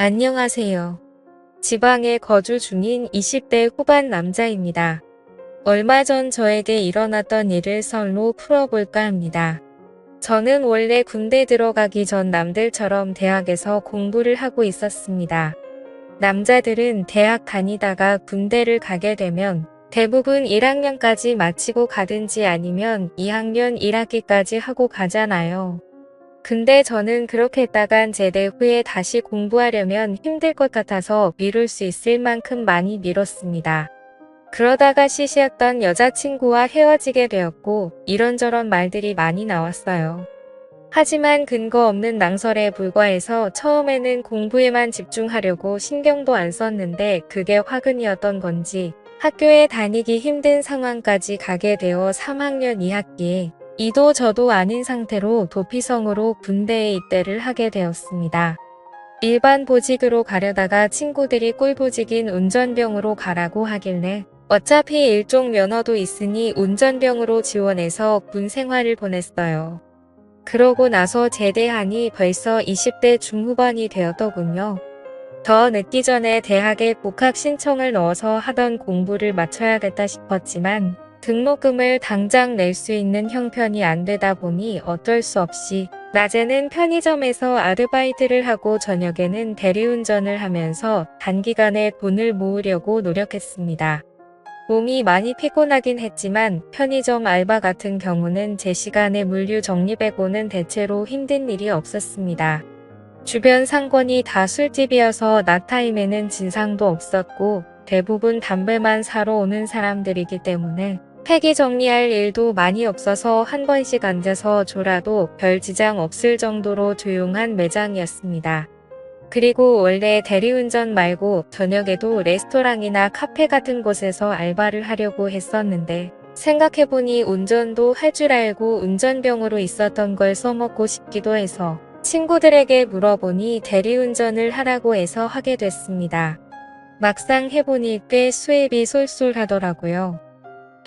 안녕하세요. 지방에 거주 중인 20대 후반 남자입니다. 얼마 전 저에게 일어났던 일을 썰로 풀어볼까 합니다. 저는 원래 군대 들어가기 전 남들처럼 대학에서 공부를 하고 있었습니다. 남자들은 대학 다니다가 군대를 가게 되면 대부분 1학년까지 마치고 가든지 아니면 2학년 1학기까지 하고 가잖아요. 근데 저는 그렇게 했다간 제대 후에 다시 공부하려면 힘들 것 같아서 미룰 수 있을 만큼 많이 미뤘습니다. 그러다가 시시했던 여자친구와 헤어지게 되었고 이런저런 말들이 많이 나왔어요. 하지만 근거 없는 낭설에 불과해서 처음에는 공부에만 집중하려고 신경도 안 썼는데 그게 화근이었던 건지 학교에 다니기 힘든 상황까지 가게 되어 3학년 2학기에 이도 저도 아닌 상태로 도피성으로 군대에 입대를 하게 되었습니다. 일반 보직으로 가려다가 친구들이 꿀보직인 운전병으로 가라고 하길래 어차피 일종 면허도 있으니 운전병으로 지원해서 군 생활을 보냈어요. 그러고 나서 제대하니 벌써 20대 중후반이 되었더군요. 더 늦기 전에 대학에 복학 신청을 넣어서 하던 공부를 마쳐야겠다 싶었지만 등록금을 당장 낼 수 있는 형편이 안 되다 보니 어쩔 수 없이 낮에는 편의점에서 아르바이트를 하고 저녁에는 대리운전을 하면서 단기간에 돈을 모으려고 노력했습니다. 몸이 많이 피곤하긴 했지만 편의점 알바 같은 경우는 제 시간에 물류 정리빼고는 대체로 힘든 일이 없었습니다. 주변 상권이 다 술집이어서 낮타임에는 진상도 없었고 대부분 담배만 사러 오는 사람들이기 때문에 폐기 정리할 일도 많이 없어서 한 번씩 앉아서 졸아도 별 지장 없을 정도로 조용한 매장이었습니다. 그리고 원래 대리운전 말고 저녁에도 레스토랑이나 카페 같은 곳에서 알바를 하려고 했었는데 생각해보니 운전도 할 줄 알고 운전병으로 있었던 걸 써먹고 싶기도 해서 친구들에게 물어보니 대리운전을 하라고 해서 하게 됐습니다. 막상 해보니 꽤 수입이 쏠쏠하더라고요.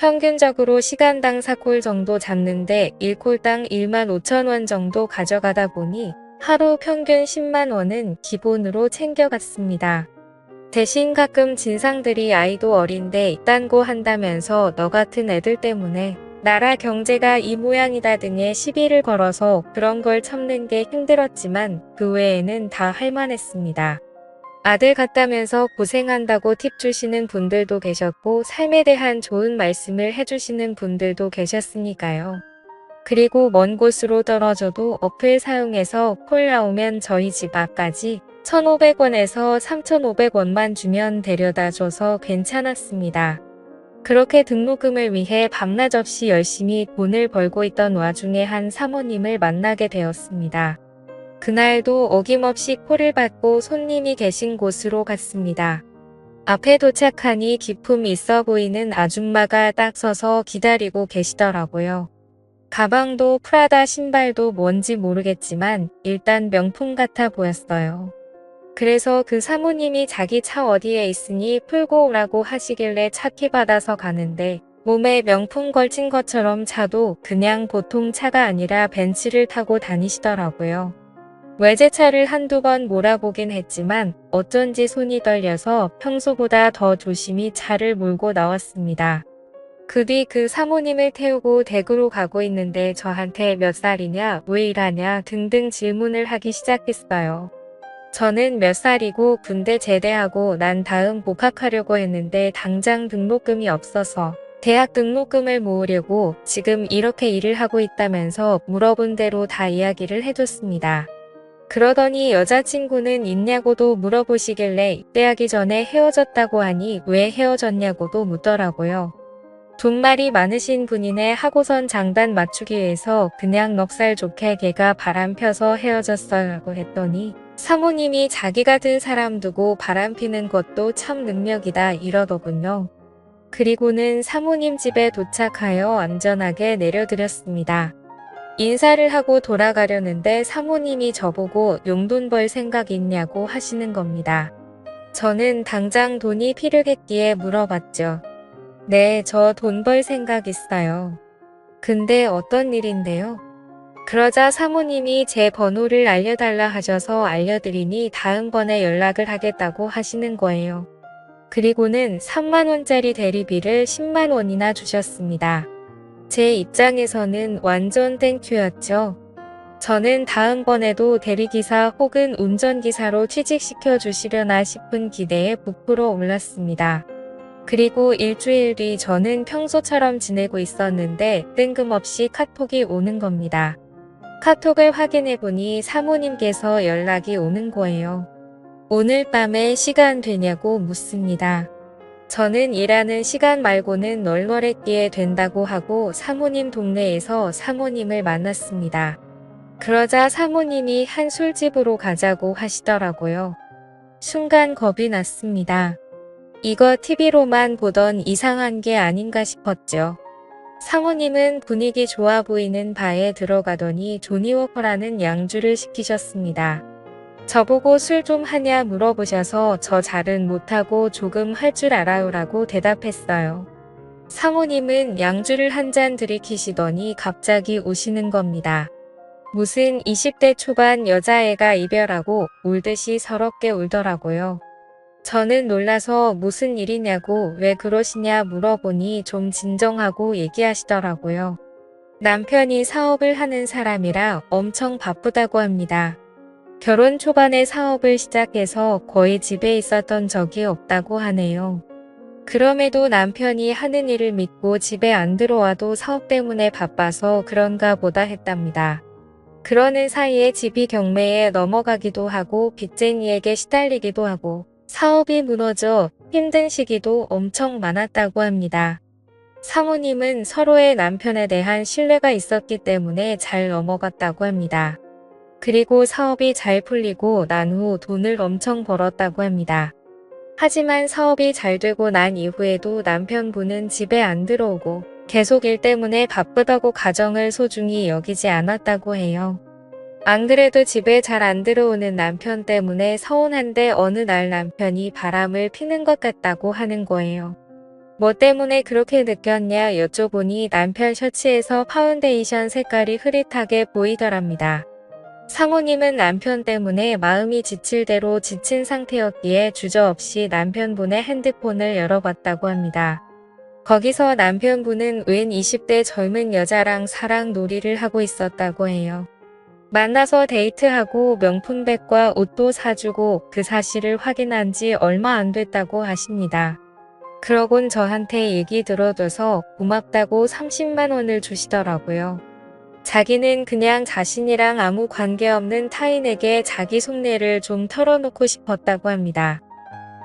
평균적으로 시간당 4콜 정도 잡는데 1콜당 15,000원 정도 가져가다 보니 하루 평균 10만 원은 기본으로 챙겨갔습니다. 대신 가끔 진상들이 아이도 어린데 딴 거 한다면서 너 같은 애들 때문에 나라 경제가 이 모양이다 등의 시비를 걸어서 그런 걸 참는 게 힘들었지만 그 외에는 다 할만했습니다. 아들 같다면서 고생한다고 팁 주시는 분들도 계셨고 삶에 대한 좋은 말씀을 해주시는 분들도 계셨으니까요. 그리고 먼 곳으로 떨어져도 어플 사용해서 콜 나오면 저희 집 앞까지 1,500원에서 3,500원만 주면 데려다 줘서 괜찮았습니다. 그렇게 등록금을 위해 밤낮 없이 열심히 돈을 벌고 있던 와중에 한 사모님을 만나게 되었습니다. 그날도 어김없이 콜을 받고 손님이 계신 곳으로 갔습니다. 앞에 도착하니 기품 있어 보이는 아줌마가 딱 서서 기다리고 계시더라고요. 가방도 프라다 신발도 뭔지 모르겠지만 일단 명품 같아 보였어요. 그래서 그 사모님이 자기 차 어디에 있으니 풀고 오라고 하시길래 차키 받아서 가는데 몸에 명품 걸친 것처럼 차도 그냥 보통 차가 아니라 벤츠를 타고 다니시더라고요. 외제차를 한두 번 몰아보긴 했지만 어쩐지 손이 떨려서 평소보다 더 조심히 차를 몰고 나왔습니다. 그 뒤 그 사모님을 태우고 댁으로 가고 있는데 저한테 몇 살이냐, 왜 일하냐 등등 질문을 하기 시작했어요. 저는 몇 살이고 군대 제대하고 난 다음 복학하려고 했는데 당장 등록금이 없어서 대학 등록금을 모으려고 지금 이렇게 일을 하고 있다면서 물어본 대로 다 이야기를 해줬습니다. 그러더니 여자친구는 있냐고도 물어보시길래 입대하기 전에 헤어졌다고 하니 왜 헤어졌냐고도 묻더라고요. 돈말이 많으신 분이네 하고선 장단 맞추기 위해서 그냥 넉살 좋게 걔가 바람 펴서 헤어졌어요 라고 했더니 사모님이 자기 같은 사람 두고 바람 피는 것도 참 능력이다 이러더군요. 그리고는 사모님 집에 도착하여 안전하게 내려드렸습니다. 인사를 하고 돌아가려는데 사모님이 저보고 용돈 벌 생각 있냐고 하시는 겁니다. 저는 당장 돈이 필요했기에 물어봤죠. 네, 저 돈 벌 생각 있어요. 근데 어떤 일인데요? 그러자 사모님이 제 번호를 알려달라 하셔서 알려드리니 다음번에 연락을 하겠다고 하시는 거예요. 그리고는 3만원짜리 대리비를 10만원이나 주셨습니다. 제 입장에서는 완전 땡큐였죠. 저는 다음번에도 대리기사 혹은 운전기사로 취직시켜 주시려나 싶은 기대에 부풀어 올랐습니다. 그리고 일주일 뒤 저는 평소처럼 지내고 있었는데 뜬금없이 카톡이 오는 겁니다. 카톡을 확인해보니 사모님께서 연락이 오는 거예요. 오늘 밤에 시간 되냐고 묻습니다. 저는 일하는 시간 말고는 널널했기에 된다고 하고 사모님 동네에서 사모님을 만났습니다. 그러자 사모님이 한 술집으로 가자고 하시더라고요. 순간 겁이 났습니다. 이거 TV로만 보던 이상한 게 아닌가 싶었죠. 사모님은 분위기 좋아 보이는 바에 들어가더니 조니워커라는 양주를 시키셨습니다. 저보고 술 좀 하냐 물어보셔서 저 잘은 못하고 조금 할 줄 알아요라고 대답했어요. 사모님은 양주를 한 잔 들이키시더니 갑자기 우시는 겁니다. 무슨 20대 초반 여자애가 이별하고 울듯이 서럽게 울더라고요. 저는 놀라서 무슨 일이냐고 왜 그러시냐 물어보니 좀 진정하고 얘기하시더라고요. 남편이 사업을 하는 사람이라 엄청 바쁘다고 합니다. 결혼 초반에 사업을 시작해서 거의 집에 있었던 적이 없다고 하네요. 그럼에도 남편이 하는 일을 믿고 집에 안 들어와도 사업 때문에 바빠서 그런가 보다 했답니다. 그러는 사이에 집이 경매에 넘어가기도 하고 빚쟁이에게 시달리기도 하고 사업이 무너져 힘든 시기도 엄청 많았다고 합니다. 사모님은 서로의 남편에 대한 신뢰가 있었기 때문에 잘 넘어갔다고 합니다. 그리고 사업이 잘 풀리고 난 후 돈을 엄청 벌었다고 합니다. 하지만 사업이 잘 되고 난 이후에도 남편분은 집에 안 들어오고 계속 일 때문에 바쁘다고 가정을 소중히 여기지 않았다고 해요. 안 그래도 집에 잘 안 들어오는 남편 때문에 서운한데 어느 날 남편이 바람을 피는 것 같다고 하는 거예요. 뭐 때문에 그렇게 느꼈냐 여쭤보니 남편 셔츠에서 파운데이션 색깔이 흐릿하게 보이더랍니다. 사모님은 남편 때문에 마음이 지칠 대로 지친 상태였기에 주저없이 남편분의 핸드폰을 열어봤다고 합니다. 거기서 남편분은 웬 20대 젊은 여자랑 사랑 놀이를 하고 있었다고 해요. 만나서 데이트하고 명품백과 옷도 사주고 그 사실을 확인한 지 얼마 안 됐다고 하십니다. 그러곤 저한테 얘기 들어줘서 고맙다고 30만 원을 주시더라고요. 자기는 그냥 자신이랑 아무 관계없는 타인에게 자기 속내를 좀 털어놓고 싶었다고 합니다.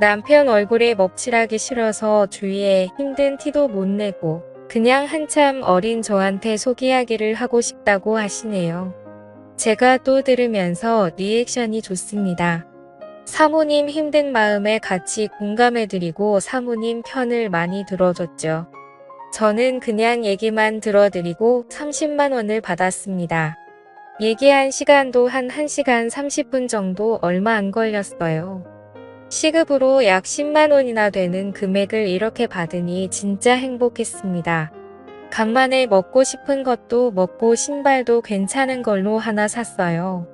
남편 얼굴에 먹칠하기 싫어서 주위에 힘든 티도 못 내고 그냥 한참 어린 저한테 속 이야기를 하고 싶다고 하시네요. 제가 또 들으면서 리액션이 좋습니다. 사모님 힘든 마음에 같이 공감해드리고 사모님 편을 많이 들어줬죠. 저는 그냥 얘기만 들어드리고 30만 원을 받았습니다. 얘기한 시간도 한 1시간 30분 정도 얼마 안 걸렸어요. 시급으로 약 10만 원이나 되는 금액을 이렇게 받으니 진짜 행복했습니다. 간만에 먹고 싶은 것도 먹고 신발도 괜찮은 걸로 하나 샀어요.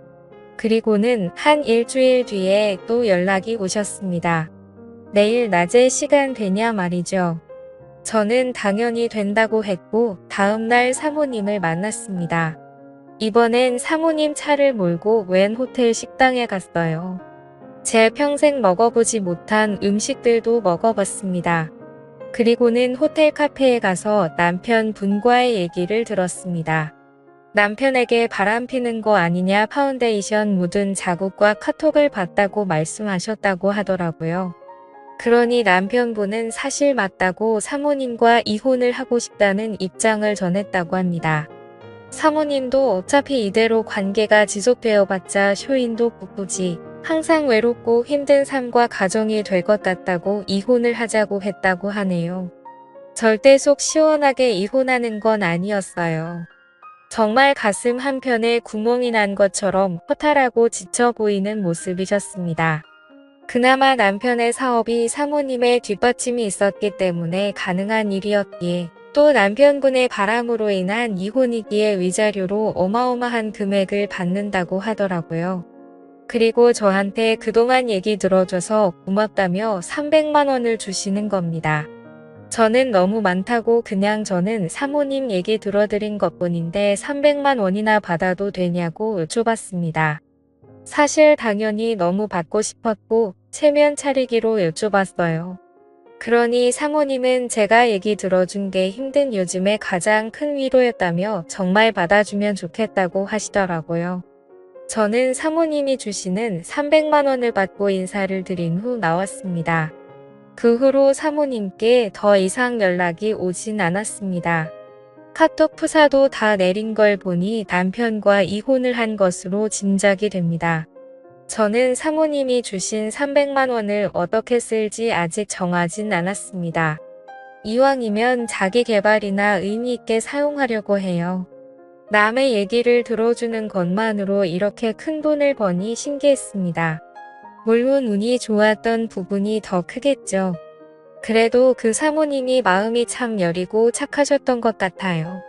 그리고는 한 일주일 뒤에 또 연락이 오셨습니다. 내일 낮에 시간 되냐 말이죠. 저는 당연히 된다고 했고 다음날 사모님을 만났습니다. 이번엔 사모님 차를 몰고 웬 호텔 식당에 갔어요. 제 평생 먹어보지 못한 음식들도 먹어봤습니다. 그리고는 호텔 카페에 가서 남편분과의 얘기를 들었습니다. 남편에게 바람피는 거 아니냐 파운데이션 묻은 자국과 카톡을 봤다고 말씀하셨다고 하더라고요. 그러니 남편분은 사실 맞다고 사모님과 이혼을 하고 싶다는 입장을 전했다고 합니다. 사모님도 어차피 이대로 관계가 지속되어봤자 쇼인도 부부지 항상 외롭고 힘든 삶과 가정이 될 것 같다고 이혼을 하자고 했다고 하네요. 절대 속 시원하게 이혼하는 건 아니었어요. 정말 가슴 한편에 구멍이 난 것처럼 허탈하고 지쳐 보이는 모습이셨습니다. 그나마 남편의 사업이 사모님의 뒷받침이 있었기 때문에 가능한 일이었기에 또 남편분의 바람으로 인한 이혼이기에 위자료로 어마어마한 금액을 받는다고 하더라고요. 그리고 저한테 그동안 얘기 들어줘서 고맙다며 300만 원을 주시는 겁니다. 저는 너무 많다고 그냥 저는 사모님 얘기 들어드린 것뿐인데 300만 원이나 받아도 되냐고 여쭤봤습니다. 사실 당연히 너무 받고 싶었고 체면 차리기로 여쭤봤어요. 그러니 사모님은 제가 얘기 들어준 게 힘든 요즘에 가장 큰 위로였다며 정말 받아주면 좋겠다고 하시더라고요. 저는 사모님이 주시는 300만 원을 받고 인사를 드린 후 나왔습니다. 그 후로 사모님께 더 이상 연락이 오진 않았습니다. 카톡 프사도 다 내린 걸 보니 남편과 이혼을 한 것으로 짐작이 됩니다. 저는 사모님이 주신 300만 원을 어떻게 쓸지 아직 정하진 않았습니다. 이왕이면 자기 개발이나 의미 있게 사용하려고 해요. 남의 얘기를 들어주는 것만으로 이렇게 큰 돈을 버니 신기했습니다. 물론 운이 좋았던 부분이 더 크겠죠. 그래도 그 사모님이 마음이 참 여리고 착하셨던 것 같아요.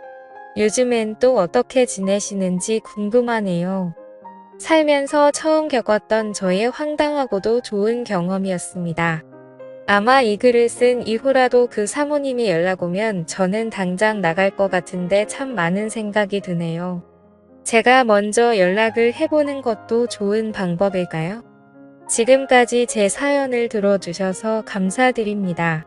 요즘엔 또 어떻게 지내시는지 궁금하네요. 살면서 처음 겪었던 저의 황당하고도 좋은 경험이었습니다. 아마 이 글을 쓴 이후라도 그 사모님이 연락 오면 저는 당장 나갈 것 같은데 참 많은 생각이 드네요. 제가 먼저 연락을 해보는 것도 좋은 방법일까요? 지금까지 제 사연을 들어주셔서 감사드립니다.